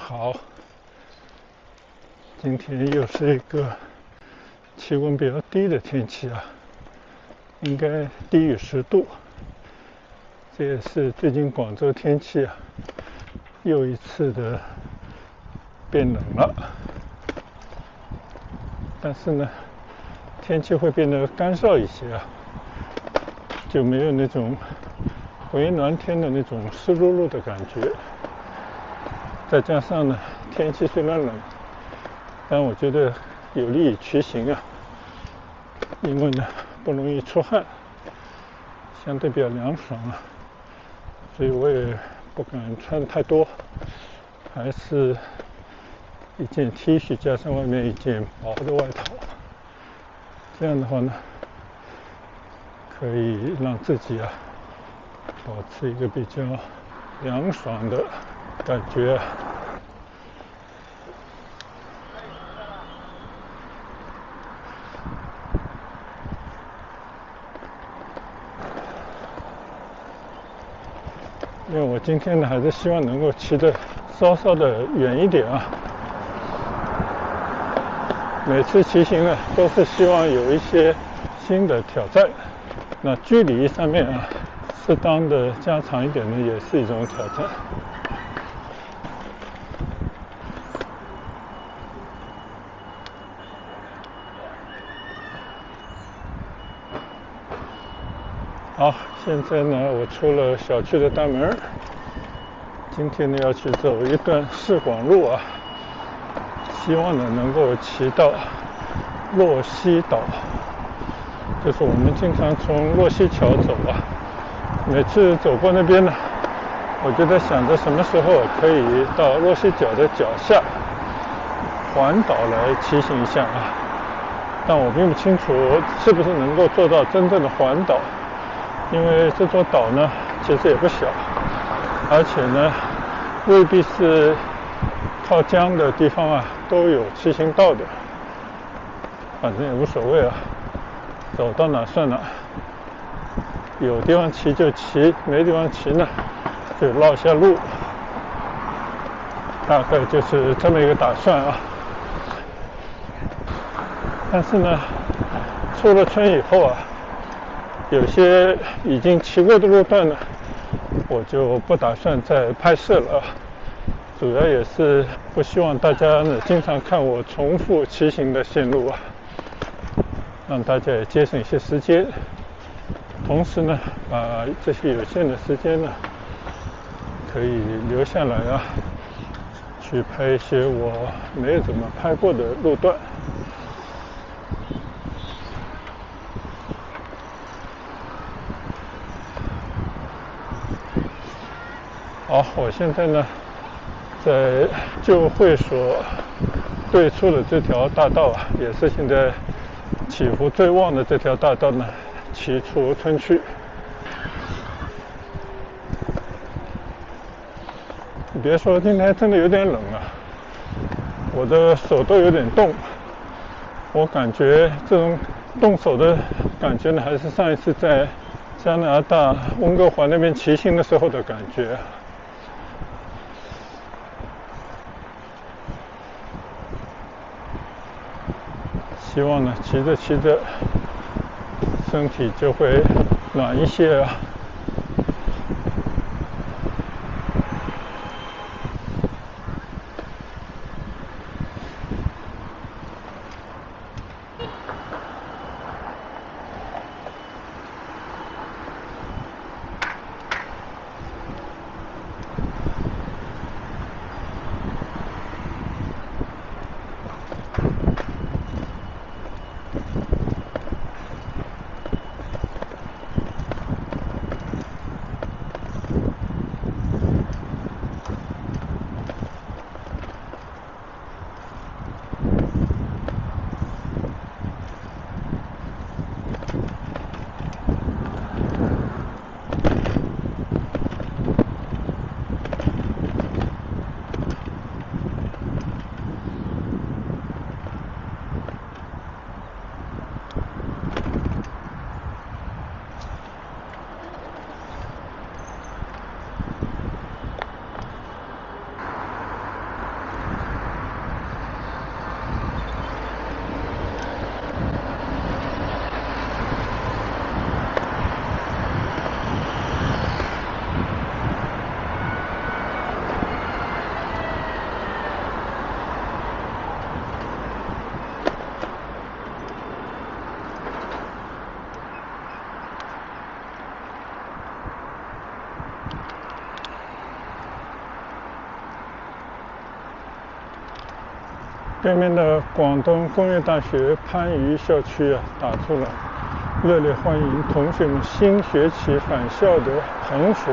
好，今天又是一个气温比较低的天气啊，应该低于10度。这也是最近广州天气啊又一次的变冷了。但是呢，天气会变得干燥一些啊，就没有那种回暖天的那种湿漉漉的感觉。再加上呢，天气虽然冷，但我觉得有利于骑行啊，因为呢不容易出汗，相对比较凉爽啊，所以我也不敢穿太多，还是一件 T 恤加上外面一件薄的外套，这样的话呢，可以让自己啊保持一个比较凉爽的感觉。因为我今天呢还是希望能够骑得稍稍的远一点啊。每次骑行呢都是希望有一些新的挑战，那距离上面啊适当的加长一点呢也是一种挑战。好，现在呢我出了小区的大门，今天呢要去走一段市广路啊，希望呢能够骑到洛溪岛，就是我们经常从洛溪桥走啊。每次走过那边呢，我就在想着什么时候可以到洛溪角的脚下环岛来骑行一下啊，但我并不清楚是不是能够做到真正的环岛，因为这座岛呢其实也不小，而且呢未必是靠江的地方啊都有骑行道的，反正也无所谓啊，走到哪算哪，有地方骑就骑，没地方骑呢就绕下路，大概就是这么一个打算啊。但是呢出了村以后啊，有些已经骑过的路段呢我就不打算再拍摄了，主要也是不希望大家呢经常看我重复骑行的线路啊，让大家也节省一些时间，同时呢把这些有限的时间呢可以留下来啊，去拍一些我没有怎么拍过的路段。好，我现在呢在旧会所对出的这条大道啊，也是现在起伏最旺的这条大道呢，骑出村区。你别说，今天真的有点冷啊，我的手都有点冻。我感觉这种动手的感觉呢，还是上一次在加拿大温哥华那边骑行的时候的感觉。希望呢骑着骑着身体就会暖一些啊。对面的广东工业大学番禺校区啊，打出了热烈欢迎同学们新学期返校的横幅。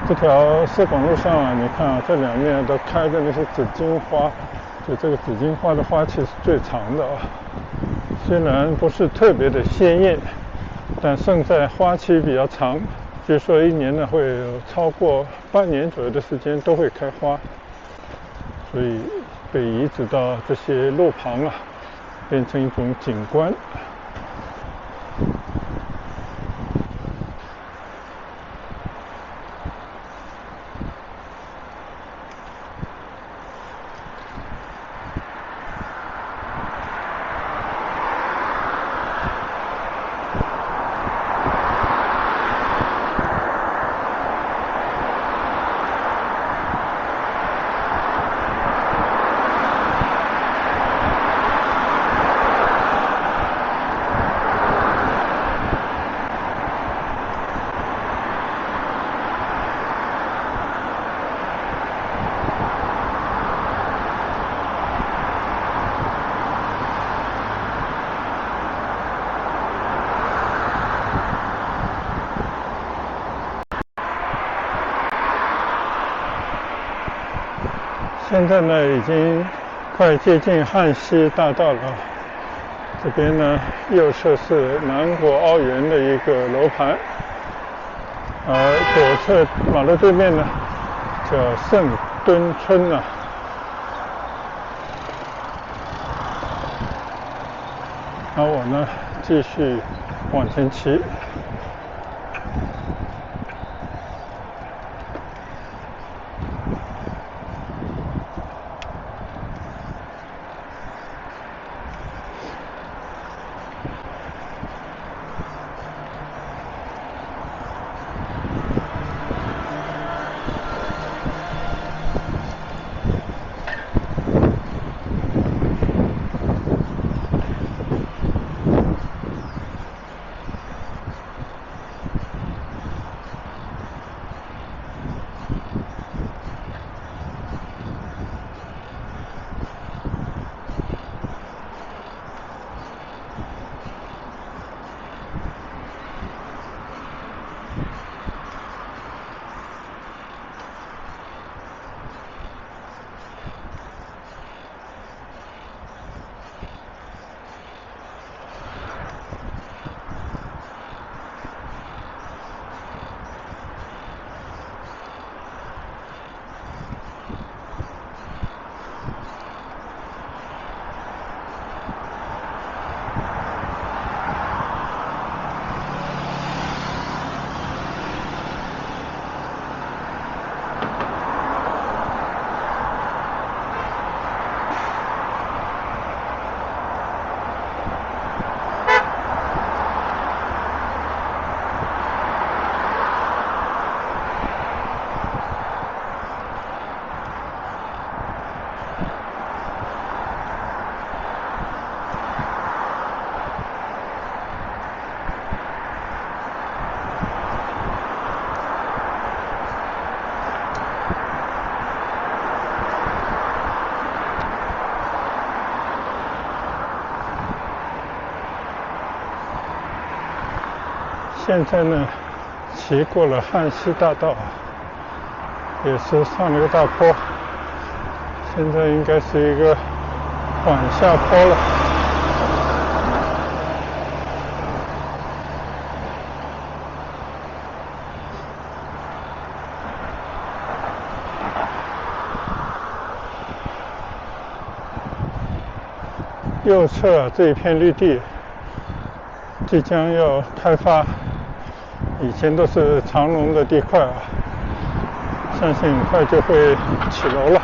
这条市广路上啊，你看啊，这两面都开着那些紫荆花，就这个紫荆花的花期是最长的啊。虽然不是特别的鲜艳，但胜在花期比较长。据说一年呢会有超过半年左右的时间都会开花，所以被移植到这些路旁啊，变成一种景观。现在呢，已经快接近汉溪大道了。这边呢，右侧是南国凹园的一个楼盘，而左侧马路对面呢，叫圣墩村啊。而我呢，继续往前骑。现在呢，骑过了汉溪大道，也是上了个大坡，现在应该是一个缓下坡了。右侧这一片绿地即将要开发，以前都是长农的地块啊，相信很快就会起楼了。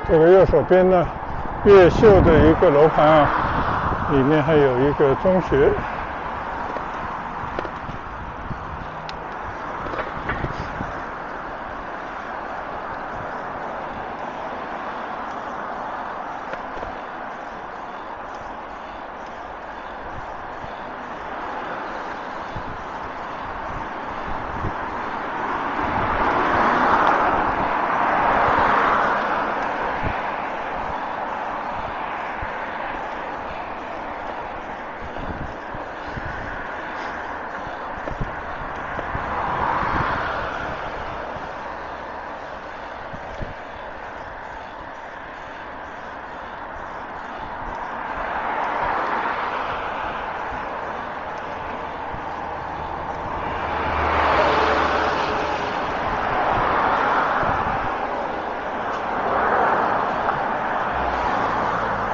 这个右手边呢，越秀的一个楼盘啊，里面还有一个中学。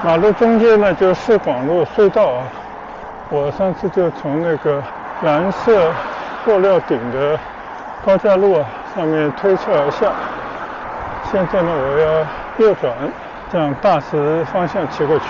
马路中间呢就是市广路隧道啊，我上次就从那个蓝色货料顶的高架路啊上面推车而下，现在呢我要右转，向大石方向骑过去。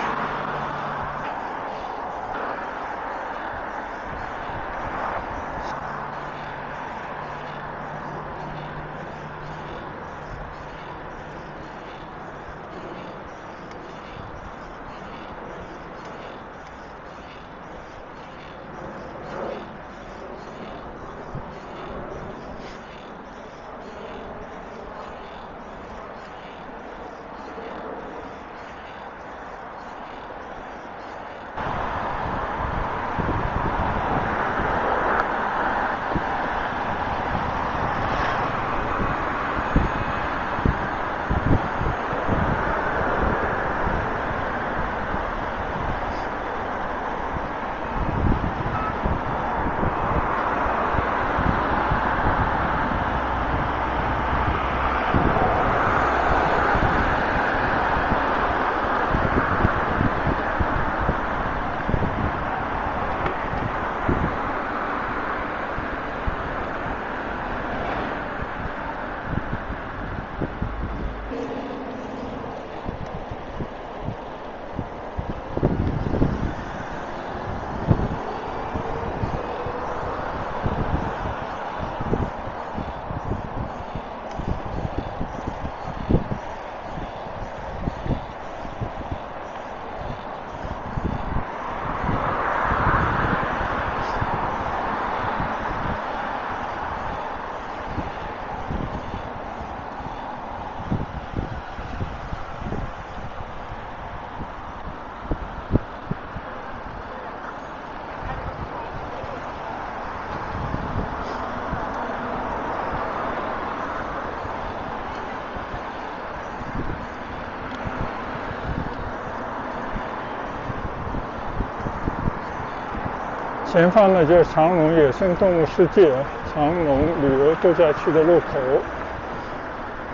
前方呢就是长隆野生动物世界啊，长隆旅游度假区的入口。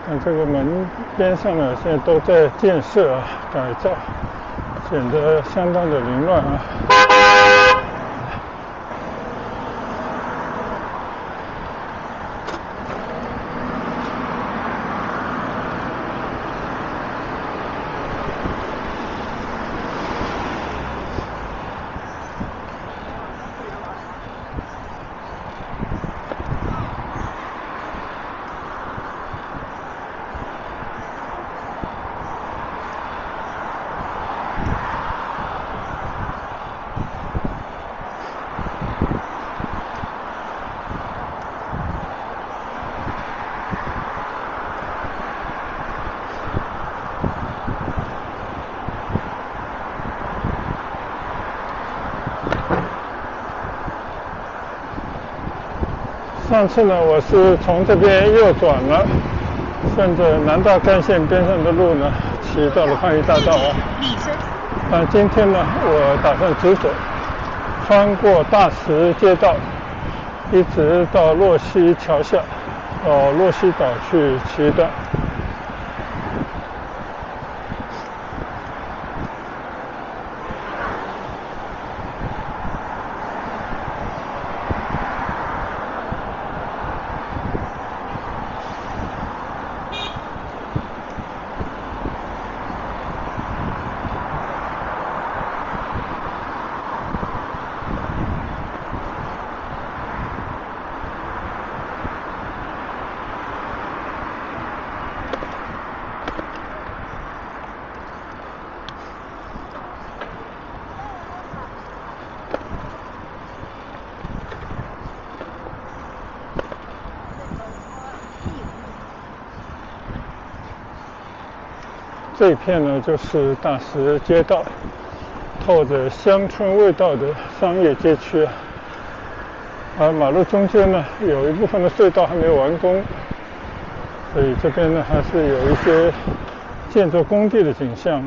看这个门边上呢，现在都在建设啊、改造，显得相当的凌乱啊。上次呢，我是从这边右转了，顺着南大干线边上的路呢，骑到了番禺大道啊。但今天呢，我打算直走，穿过大石街道，一直到洛溪桥下，到洛溪岛去骑一段。这一片呢就是大石街道，透着乡村味道的商业街区啊。而马路中间呢有一部分的隧道还没有完工，所以这边呢还是有一些建筑工地的景象。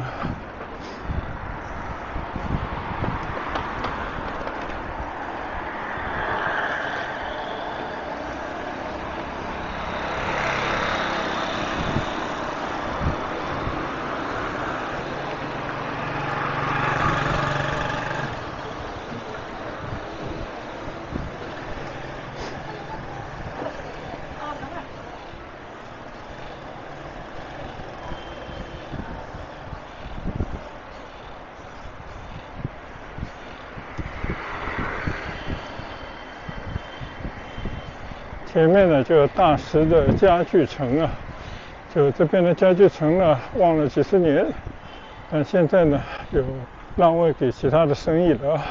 前面呢就有大石的家具城啊，就这边的家具城呢旺了几十年，但现在呢有让位给其他的生意了啊。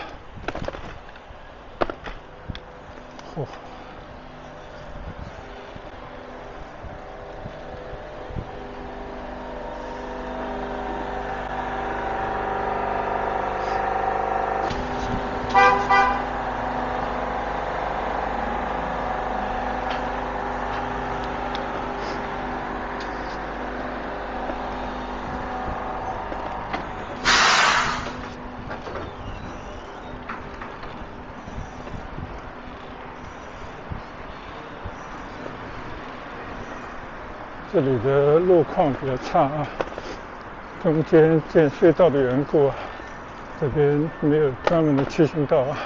这里的路况比较差啊，中间建隧道的缘故啊，这边没有专门的骑行道啊。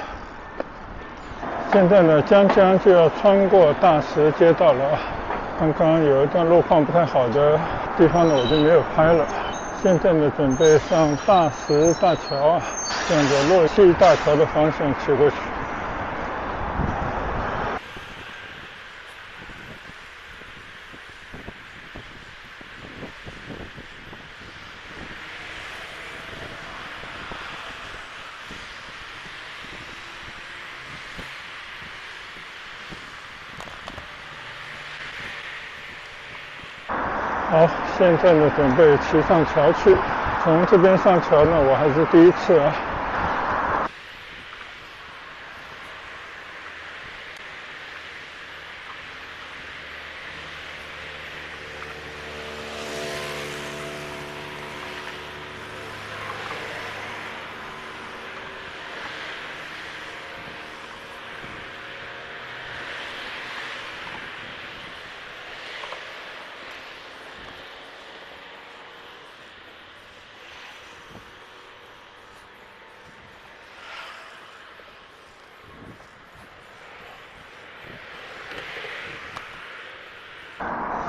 现在呢，将就要穿过大石街道了啊。刚刚有一段路况不太好的地方呢，我就没有拍了。现在呢，准备上大石大桥啊，向着洛溪大桥的方向骑过去。好，现在呢准备骑上桥去。从这边上桥呢，我还是第一次啊。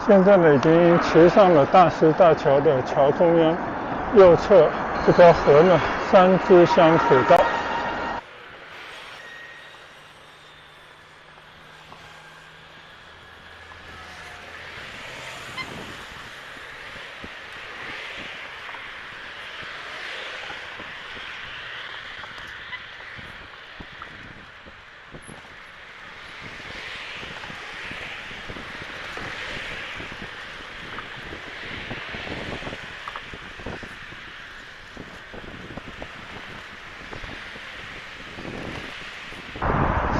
现在呢，已经骑上了大石大桥的桥中央，右侧这条河呢，三支乡水道。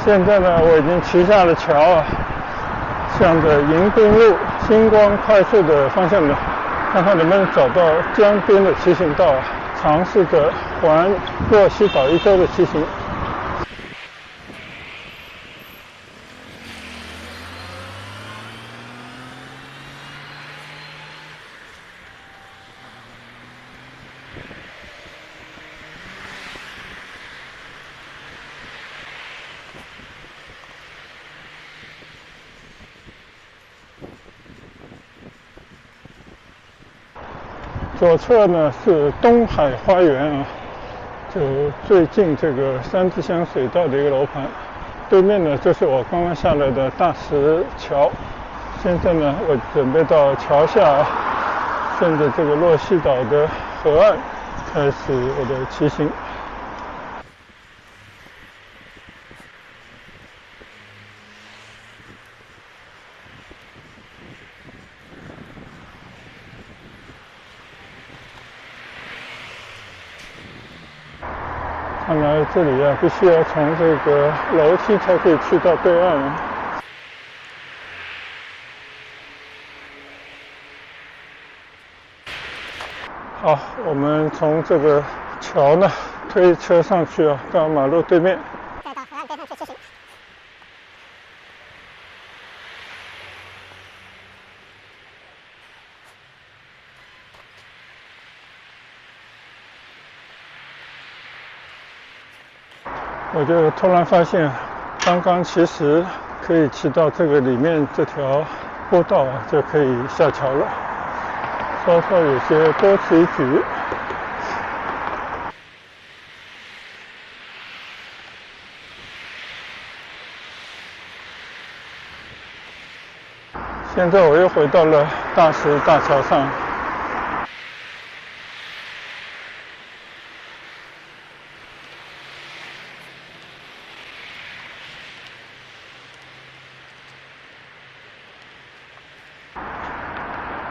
现在呢，我已经骑下了桥啊，向着迎宾路星光快速的方向呢，看看能不能找到江边的骑行道啊，尝试着环洛溪岛一周的骑行。左侧呢是东海花园啊，就最近这个三支乡水道的一个楼盘，对面呢就是我刚刚下来的大石桥。现在呢，我准备到桥下，顺着这个洛溪岛的河岸开始我的骑行。看来这里啊，必须要从这个楼梯才可以去到对岸啊。好，我们从这个桥呢推车上去啊，到马路对面，再到河岸边上去骑行。我就突然发现，刚刚其实可以骑到这个里面这条坡道啊，就可以下桥了，稍稍有些多此一举。现在我又回到了大石大桥上。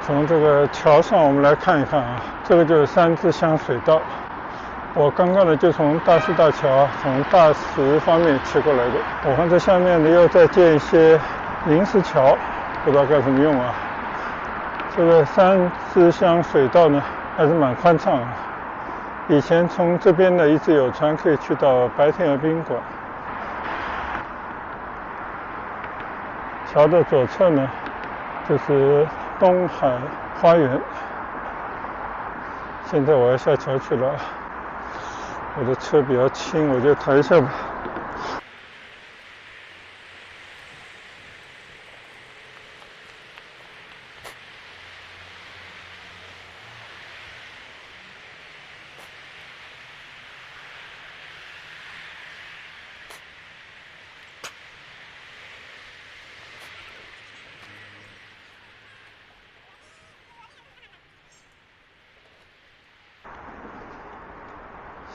从这个桥上我们来看一看啊，这个就是三支乡水道。我刚刚呢就从大石大桥啊，从大石方面骑过来的。我看这下面呢又在建一些临时桥，不知道干什么用啊。这个三支乡水道呢还是蛮宽敞的。以前从这边呢一直有船可以去到白天鹅宾馆。桥的左侧呢就是东海花园。现在我要下桥去了，我的车比较轻，我就抬一下吧。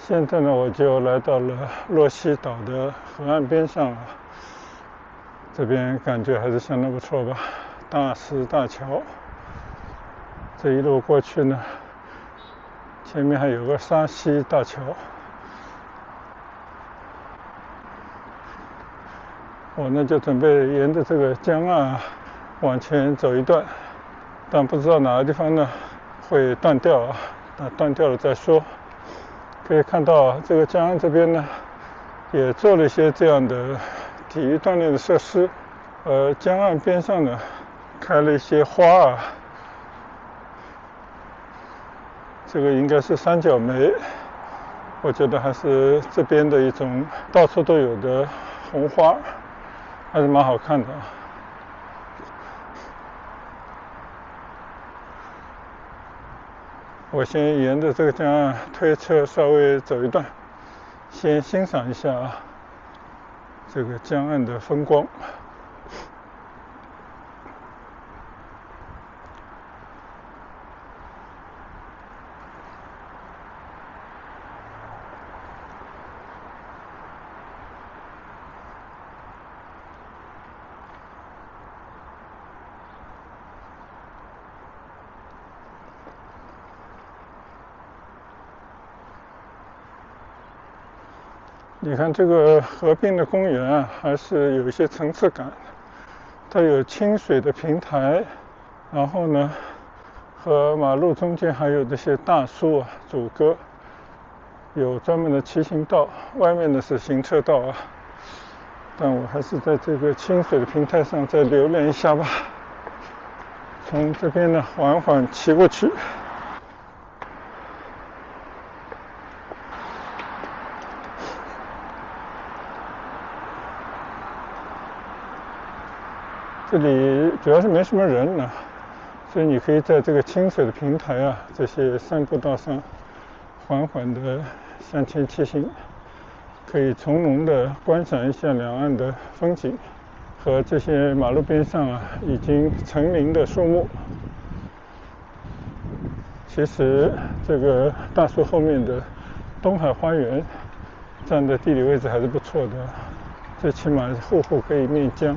现在呢，我就来到了洛西岛的河岸边上了。这边感觉还是相当不错吧，大石大桥。这一路过去呢，前面还有个沙溪大桥。我呢就准备沿着这个江岸往前走一段，但不知道哪个地方呢会断掉啊，那断掉了再说。可以看到这个江岸这边呢，也做了一些这样的体育锻炼的设施。江岸边上呢，开了一些花啊，这个应该是三角梅，我觉得还是这边的一种到处都有的红花，还是蛮好看的。我先沿着这个江岸推车稍微走一段，先欣赏一下这个江岸的风光。你看这个河滨的公园啊，还是有一些层次感。它有清水的平台，然后呢，和马路中间还有这些大树啊阻隔，有专门的骑行道，外面的是行车道啊。但我还是在这个清水的平台上再留恋一下吧。从这边呢缓缓骑过去。这里主要是没什么人呢，所以你可以在这个清水的平台啊，这些散步道上缓缓地向前骑行，可以从容地观赏一下两岸的风景和这些马路边上啊已经成林的树木。其实这个大树后面的东海花园站的地理位置还是不错的，最起码户户可以面江。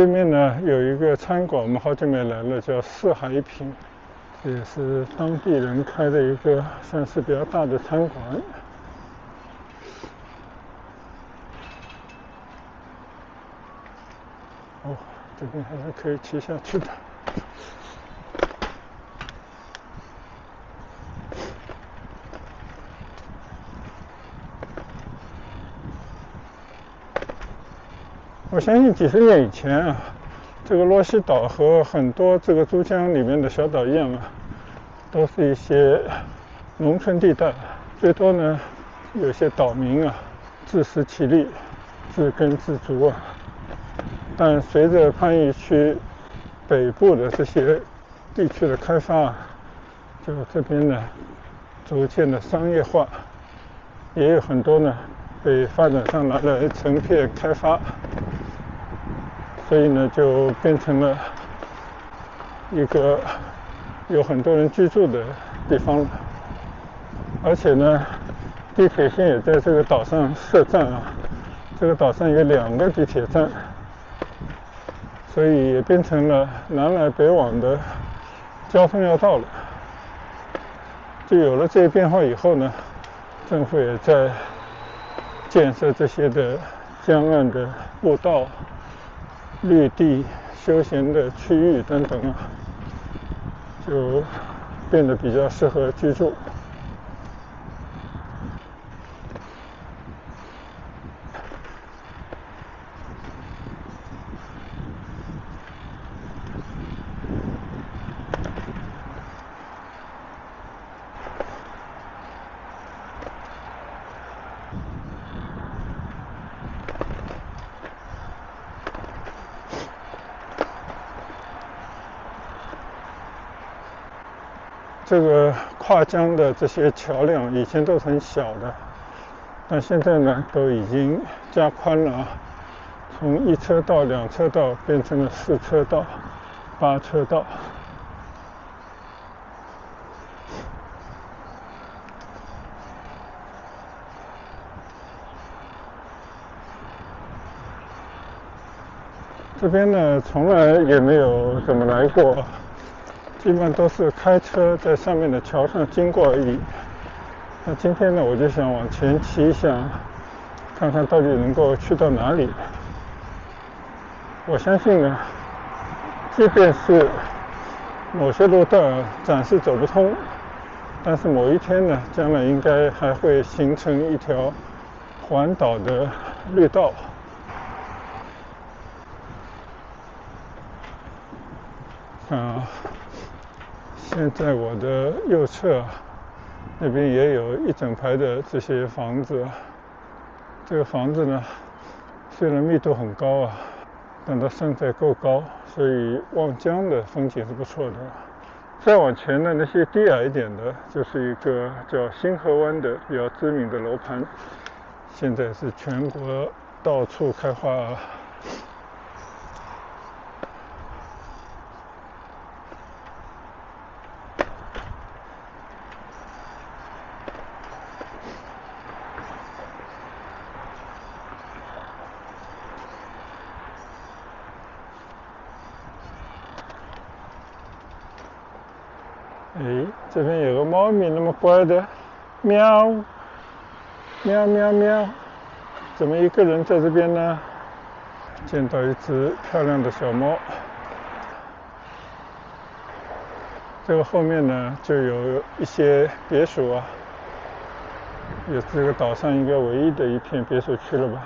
对面呢有一个餐馆，我们好久没来了，叫四海品，这也是当地人开的一个算是比较大的餐馆。哦，这边还是可以骑下去的。我相信几十年以前啊，这个洛西岛和很多这个珠江里面的小岛一样啊，都是一些农村地带，最多呢有些岛民啊自食其力，自耕自足啊。但随着番禺区北部的这些地区的开发，就这边呢逐渐的商业化，也有很多呢被发展商拿来成片开发，所以呢就变成了一个有很多人居住的地方了。而且呢地铁线也在这个岛上设站啊，这个岛上有2个地铁站，所以也变成了南来北往的交通要道了。就有了这些变化以后呢，政府也在建设这些的江岸的步道、绿地、休闲的区域等等啊，就变得比较适合居住。这个跨江的这些桥梁以前都是很小的，但现在呢都已经加宽了，从1车道、2车道变成了4车道、8车道。这边呢从来也没有怎么来过，基本上都是开车在上面的桥上经过而已。那今天呢我就想往前骑一下，看看到底能够去到哪里。我相信呢，即便是某些路段暂时走不通，但是某一天呢，将来应该还会形成一条环岛的绿道。现在我的右侧那边也有一整排的这些房子，这个房子呢虽然密度很高啊，但它胜在够高，所以望江的风景是不错的。再往前的那些低矮一点的，就是一个叫新河湾的比较知名的楼盘，现在是全国到处开花。哎，这边有个猫咪那么乖的，喵，喵喵喵，怎么一个人在这边呢？见到一只漂亮的小猫。这个后面呢就有一些别墅啊，也是这个岛上应该唯一的一片别墅区了吧。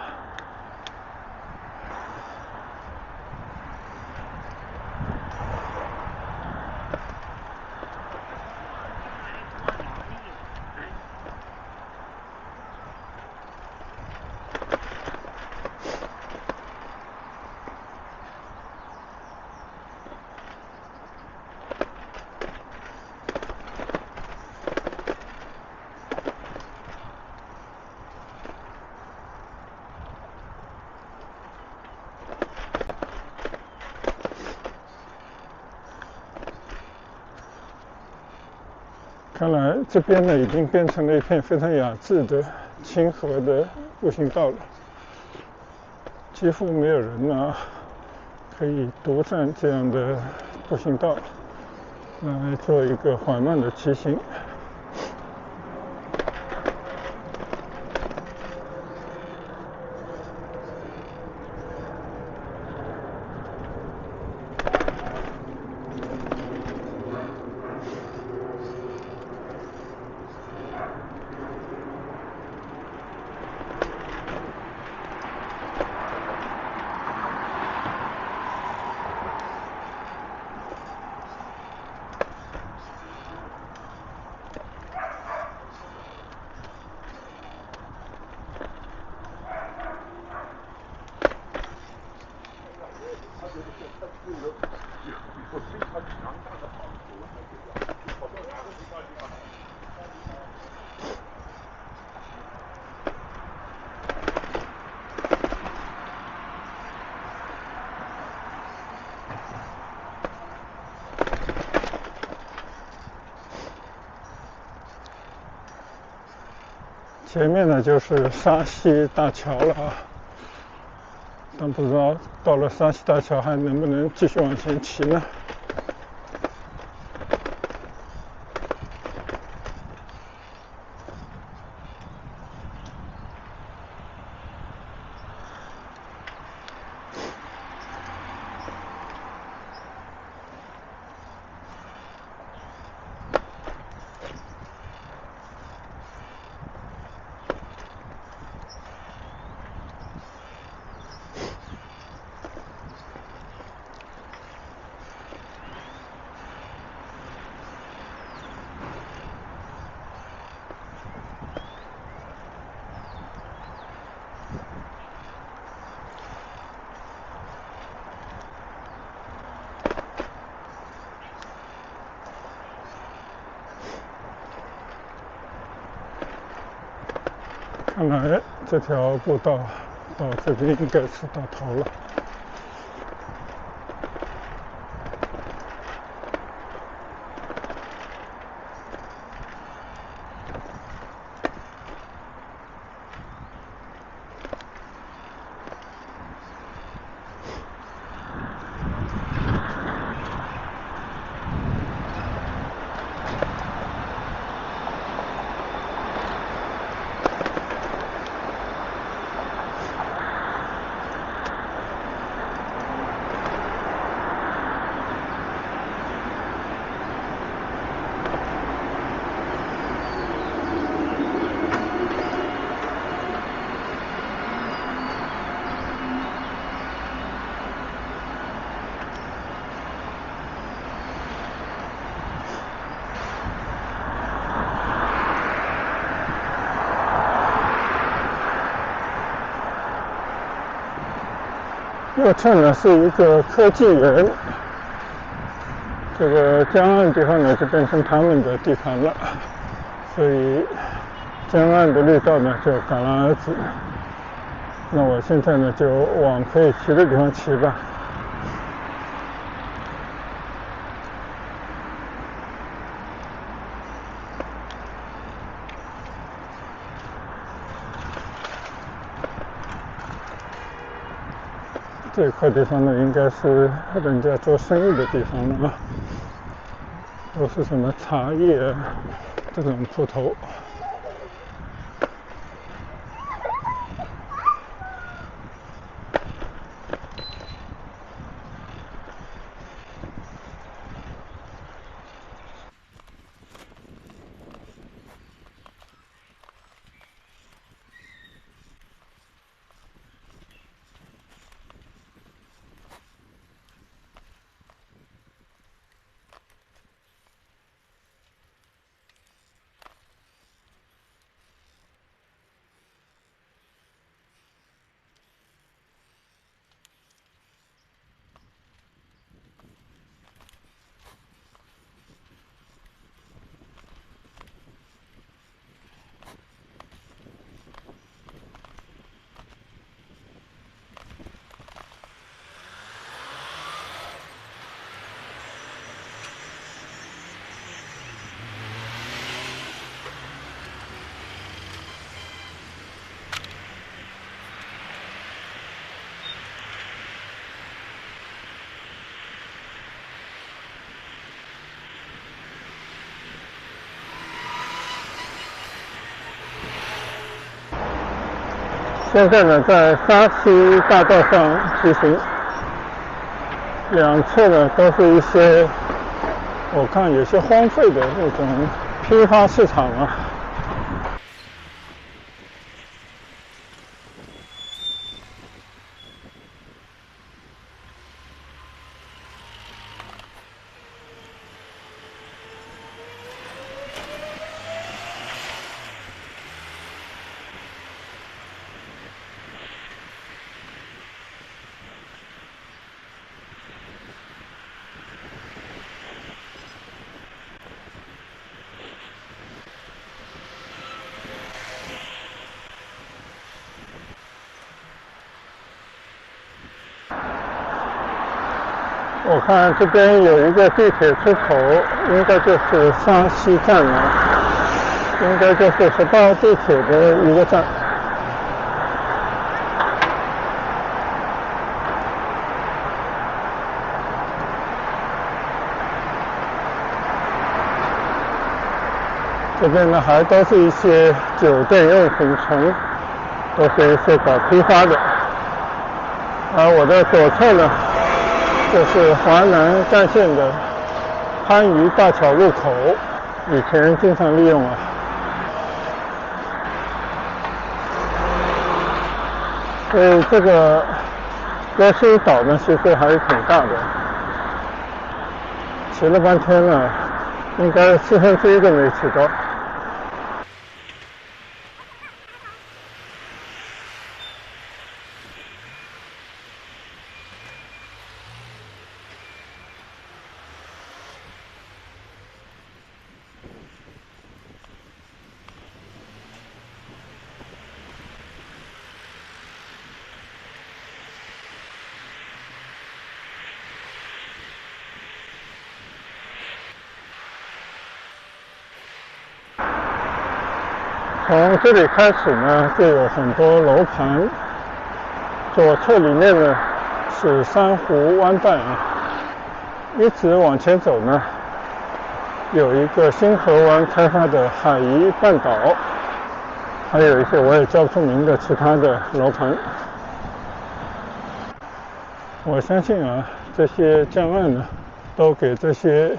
看来这边呢已经变成了一片非常雅致的亲和的步行道了，几乎没有人啊，可以独占这样的步行道来做一个缓慢的骑行。前面呢就是沙溪大桥了啊，但不知道到了沙溪大桥还能不能继续往前骑呢？看来这条步道到这边应该是到头了。右侧呢是一个科技园，这个江岸地方呢就变成他们的地盘了，所以江岸的绿道呢就戛然而止。那我现在呢就往可以骑的地方骑吧。这块地方呢应该是人家做生意的地方了啊，都是什么茶叶这种铺头。现在呢，在沙溪大道上骑行，两侧呢都是一些，我看有些荒废的那种批发市场啊。我看这边有一个地铁出口，应该就是沙溪站了，应该就是18地铁的一个站。这边呢还都是一些酒店用品城，都是一些搞批发的。而我的左侧呢，就是华南干线的番禺大桥路口，以前经常利用啊。所以这个歌诗岛呢，其实还是挺大的。骑了半天了，应该1/4都没骑到。从这里开始呢，就有很多楼盘。左侧里面呢是珊瑚湾畔啊，一直往前走呢，有一个新河湾开发的海怡半岛，还有一些我也叫不出名的其他的楼盘。我相信啊，这些江岸呢，都给这些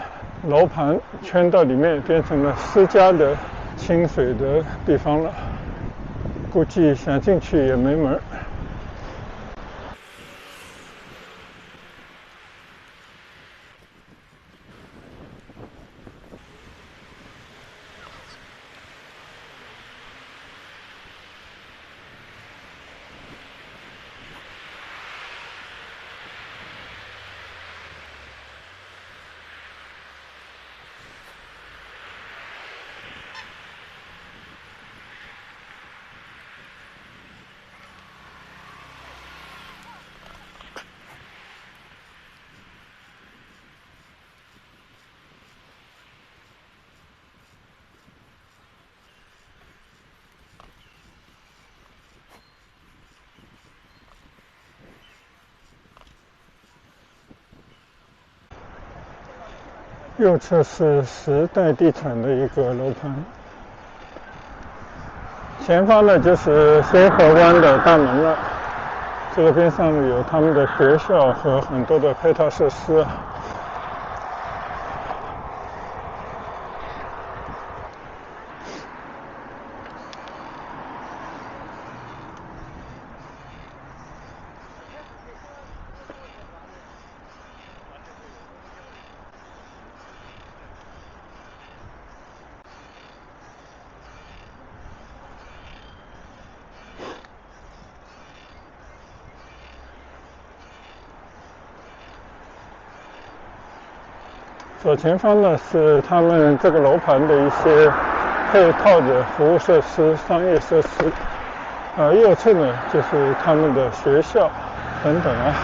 楼盘圈到里面，变成了私家的清水的地方了，估计想进去也没门。右侧是时代地产的一个楼盘，前方呢就是新河湾的大门了。这个边上有他们的学校和很多的配套设施。左前方呢是他们这个楼盘的一些配套的服务设施、商业设施，右侧呢就是他们的学校等等啊。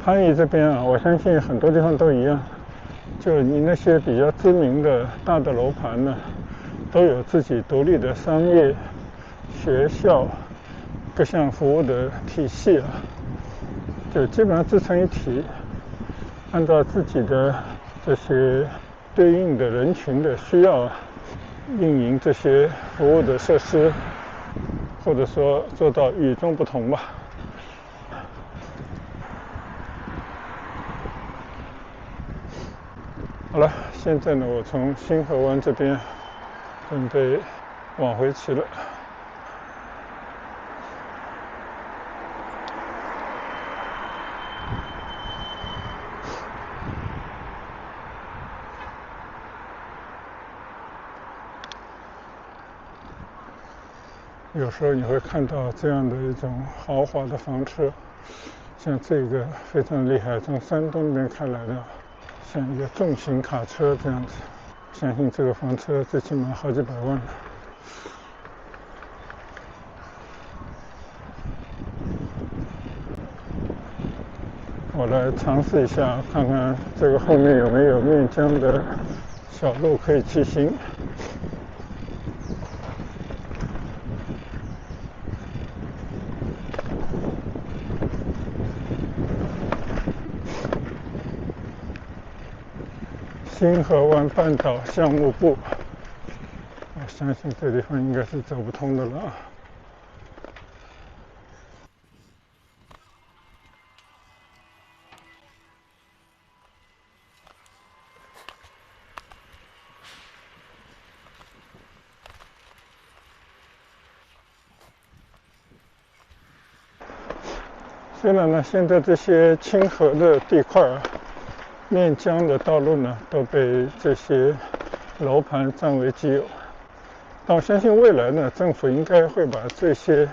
番禺这边啊，我相信很多地方都一样，就你那些比较知名的大的楼盘呢，都有自己独立的商业、学校、各项服务的体系啊，就基本上自成一体，按照自己的这些对应的人群的需要运营这些服务的设施，或者说做到与众不同吧。好了，现在呢，我从新河湾这边准备往回骑了。有时候你会看到这样的一种豪华的房车，像这个非常厉害，从山东那边开来的，像一个重型卡车这样子。相信这个房车最起码好几百万。我来尝试一下，看看这个后面有没有面浆的小路可以骑行。新河湾半岛项目部，我相信这地方应该是走不通的了。虽然呢，现在这些清河的地块面浆的道路呢，都被这些楼盘占为己有，但我相信未来呢，政府应该会把这些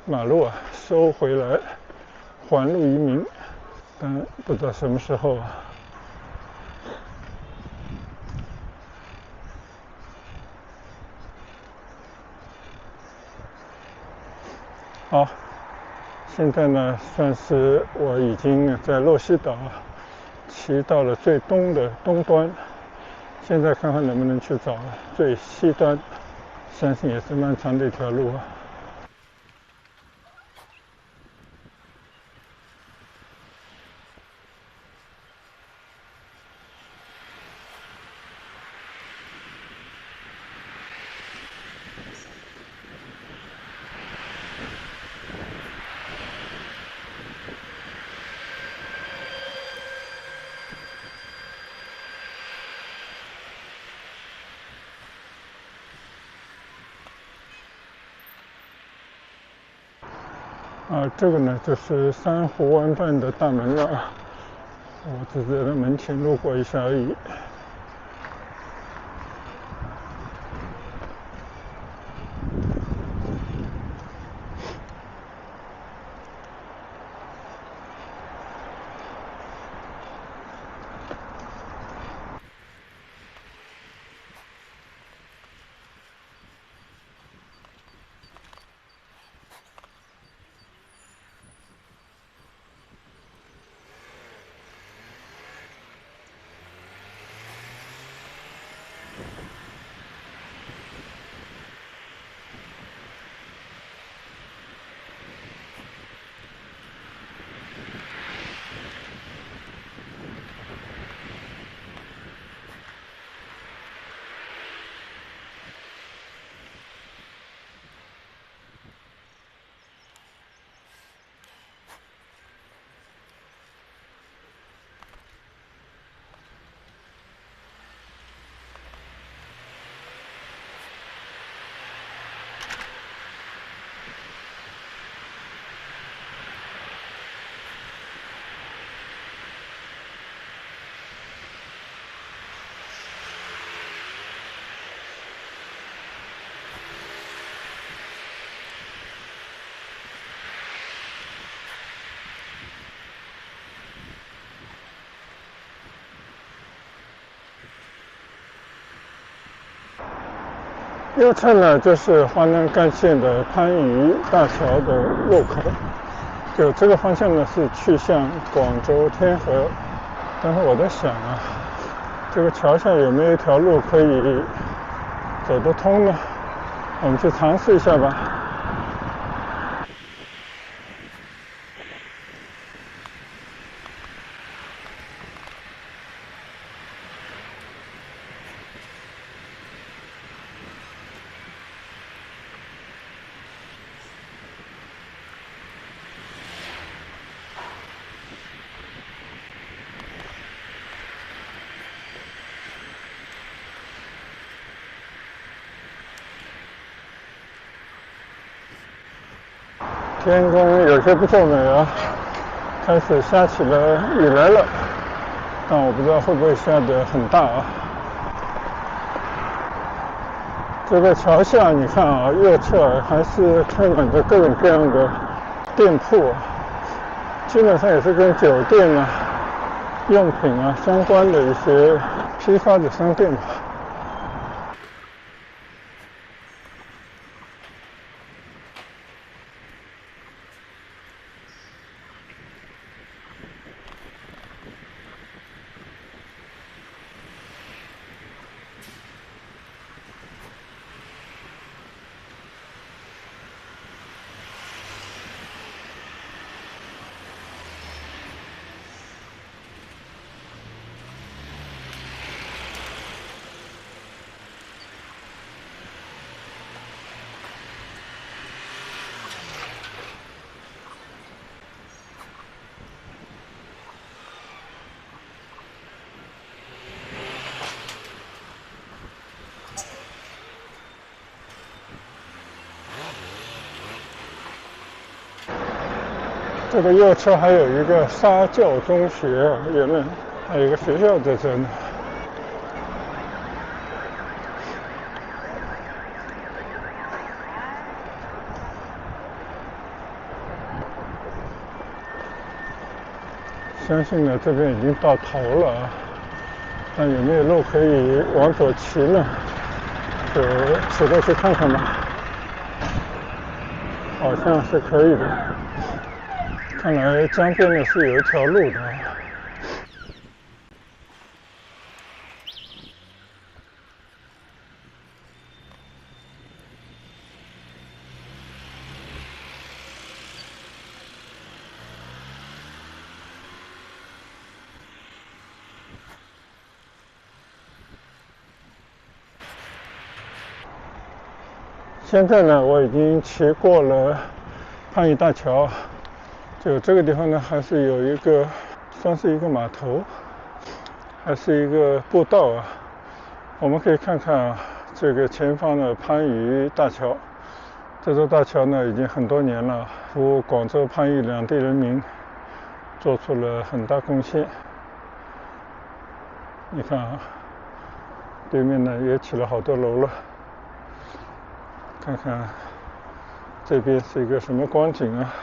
马路收回来，还路于民，但不知道什么时候啊。好，现在呢，算是我已经在洛西岛骑到了最东的东端，现在看看能不能去找最西端，相信也是漫长的一条路啊。这个呢就是珊瑚湾畔的大门了，我只是在门前路过一下而已。右侧呢就是华南干线的番禺大桥的入口，就这个方向呢是去向广州天河，但是我在想啊，这个桥下有没有一条路可以走得通呢？我们去尝试一下吧。天空有些不作美啊，开始下起了雨来了，但我不知道会不会下得很大啊。这个桥下你看啊，右侧还是开满着各种各样的店铺，基本上也是跟酒店啊、用品啊相关的一些批发的商店吧。这个右侧还有一个沙教中学，原来还有一个学校在这呢。相信呢，这边已经到头了啊，但有没有路可以往左骑呢？就骑过去看看吧。好像是可以的。看来江边呢是有一条路的。现在呢，我已经骑过了番禺大桥，就这个地方呢，还是有一个算是一个码头，还是一个步道啊。我们可以看看啊，这个前方的番禺大桥。这座大桥呢，已经很多年了，服务广州、番禺两地人民做出了很大贡献。你看啊，对面呢也起了好多楼了。看看这边是一个什么光景啊？